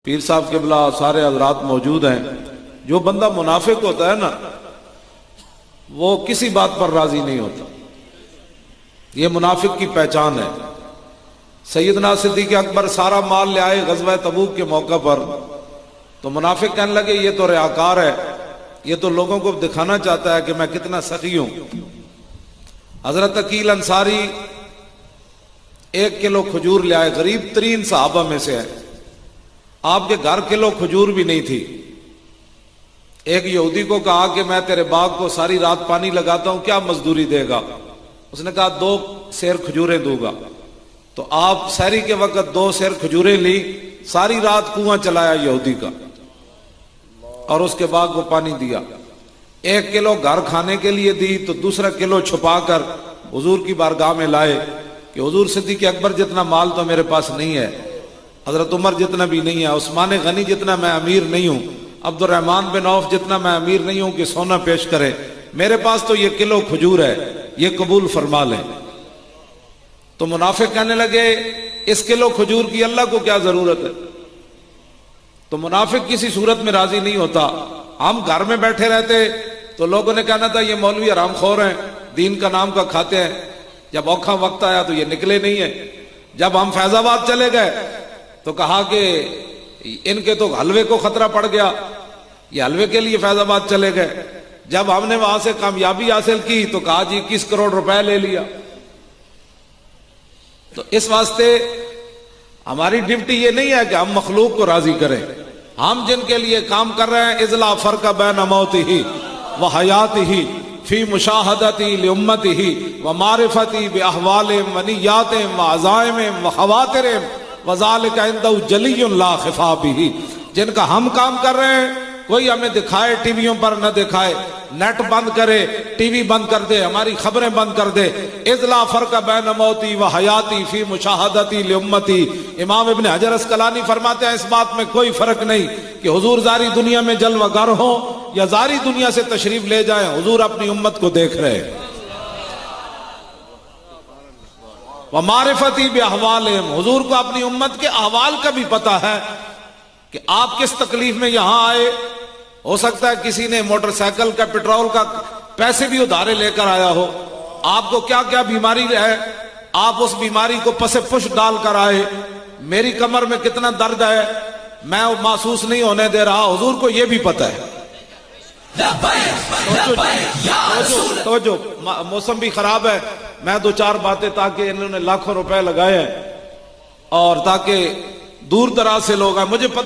پیر صاحب قبلہ سارے حضرات موجود ہیں۔ جو بندہ منافق ہوتا ہے نا وہ کسی بات پر راضی نہیں ہوتا، یہ منافق کی پہچان ہے۔ سیدنا صدیق اکبر سارا مال لے آئے غزوہ تبوک کے موقع پر، تو منافق کہنے لگے یہ تو ریاکار ہے، یہ تو لوگوں کو دکھانا چاہتا ہے کہ میں کتنا سخی ہوں۔ حضرت عقیل انصاری 1 کلو کھجور لے آئے، غریب ترین صحابہ میں سے ہے، آپ کے گھر کلو کھجور بھی نہیں تھی۔ ایک یہودی کو کہا کہ میں تیرے باغ کو ساری رات پانی لگاتا ہوں، کیا مزدوری دے گا؟ اس نے کہا 2 سیر کھجوریں دوں گا۔ تو آپ سحری کے وقت 2 سیر کھجوریں لی، ساری رات کنواں چلایا یہودی کا، اور اس کے باغ کو پانی دیا۔ 1 کلو گھر کھانے کے لیے دی، تو دوسرا کلو چھپا کر حضور کی بارگاہ میں لائے کہ حضور صدیق اکبر جتنا مال تو میرے پاس نہیں ہے، حضرت عمر جتنا بھی نہیں ہے، عثمان غنی جتنا میں امیر نہیں ہوں، عبد الرحمن بن عوف جتنا میں امیر نہیں ہوں کہ سونا پیش کرے، میرے پاس تو یہ کلو کھجور ہے، یہ قبول فرما لیں۔ تو منافق کہنے لگے اس کلو کھجور کی اللہ کو کیا ضرورت ہے؟ تو منافق کسی صورت میں راضی نہیں ہوتا۔ ہم گھر میں بیٹھے رہتے تو لوگوں نے کہنا تھا یہ مولوی حرام خور ہیں، دین کا نام کا کھاتے ہیں، جب اوکھا وقت آیا تو یہ نکلے نہیں ہیں۔ جب ہم فیض آباد چلے گئے تو کہا کہ ان کے تو حلوے کو خطرہ پڑ گیا، یہ حلوے کے لیے فیض آباد چلے گئے۔ جب ہم نے وہاں سے کامیابی حاصل کی تو کہا جی 21 کروڑ روپے لے لیا۔ تو اس واسطے ہماری ڈیوٹی یہ نہیں ہے کہ ہم مخلوق کو راضی کریں، ہم جن کے لیے کام کر رہے ہیں اذ لا فرق بین موتہ و حیاتہ فی مشاہدتی لامتہ و معرفتی باحوالہم و نیاتہم و عزائمہم و خواترہم وذالک عنده جلی لا خفا بہ۔ جن کا ہم کام کر رہے ہیں کوئی ہمیں دکھائے ٹی ویوں پر نہ دکھائے، نیٹ بند کرے، ٹی وی بند کر دے، ہماری خبریں بند کر دے، اذ لا فرق بین موتی و حیاتی فی مشاہدتی لامتی۔ امام ابن حجر اسقلانی فرماتے ہیں اس بات میں کوئی فرق نہیں کہ حضور ظاہری دنیا میں جلوہ گر ہوں یا ظاہری دنیا سے تشریف لے جائیں، حضور اپنی امت کو دیکھ رہے ہیں۔ وَمَعْرِفَتِي بِأَحْوَالِهِمْ، حضور کو اپنی امت کے احوال کا بھی پتہ ہے کہ آپ کس تکلیف میں یہاں آئے۔ ہو سکتا ہے کسی نے موٹر سائیکل کا پیٹرول کا پیسے بھی ادھارے لے کر آیا ہو، آپ کو کیا کیا بیماری ہے، آپ اس بیماری کو پس پش ڈال کر آئے۔ میری کمر میں کتنا درد ہے میں محسوس نہیں ہونے دے رہا، حضور کو یہ بھی پتہ ہے۔ توجہ، موسم بھی خراب ہے، میں 2-4 باتیں تاکہ انہوں نے لاکھوں روپے لگائے ہیں اور تاکہ دور دراز سے لوگ آئیں، مجھے پتہ